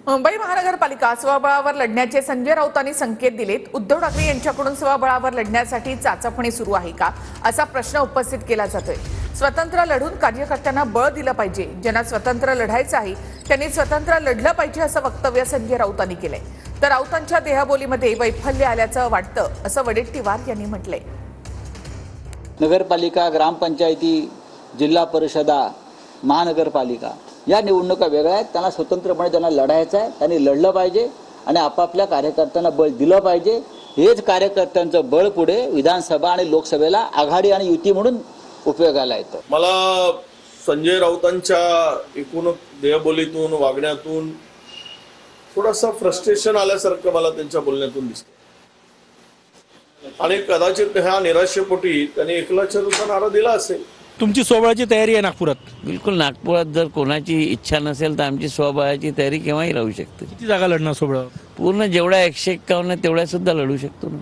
मुंबई महानगरपालिका स्वबळावर लढण्याचे संजय राऊतांनी संकेत दिलेत। उद्धव ठाकरे यांच्याकडून स्वबळावर लढण्यासाठी चाचपणी सुरू आहे का असा प्रश्न उपस्थित केला जातोय। स्वतंत्र लढून कार्यकर्त्यांना बळ दिलं पाहिजे, ज्यांना स्वतंत्र लढायचं आहे त्यांनी स्वतंत्र लढलं पाहिजे असं वक्तव्य संजय राऊतांनी केलंय। तर राऊतांच्या देहबोलीमध्ये वैफल्य आल्याचं वाटतं असं वडेट्टीवार यांनी म्हटलंय। नगरपालिका, ग्रामपंचायती, जिल्हा परिषदा, महानगरपालिका या निवडणुका वेगळ्या आहेत। त्यांना स्वतंत्रपणे ज्यांना लढायचं आहे त्यांनी लढलं पाहिजे आणि आपापल्या कार्यकर्त्यांना बळ दिलं पाहिजे। हेच कार्यकर्त्यांचं बळ पुढे विधानसभा आणि लोकसभेला आघाडी आणि युती म्हणून उपयोगाला येतं। मला संजय राऊतांच्या एकूण देहबोलीतून, वागण्यातून थोडासा फ्रस्ट्रेशन आल्यासारखं मला त्यांच्या बोलण्यातून दिसतं आणि कदाचित ह्या निराशेपोटी त्यांनी एकलाचारूचा नारा दिला असेल। तुमची स्वबळाची तयारी आहे नागपुरात? बिलकुल, नागपुरात जर कोणाची इच्छा नसेल तर आमची स्वबळाची तयारी केव्हाही राहू शकते। किती जागा लढणार स्वबळावर? पूर्ण जेवढ्या 151 तेवढ्या सुद्धा लढू शकतो ना।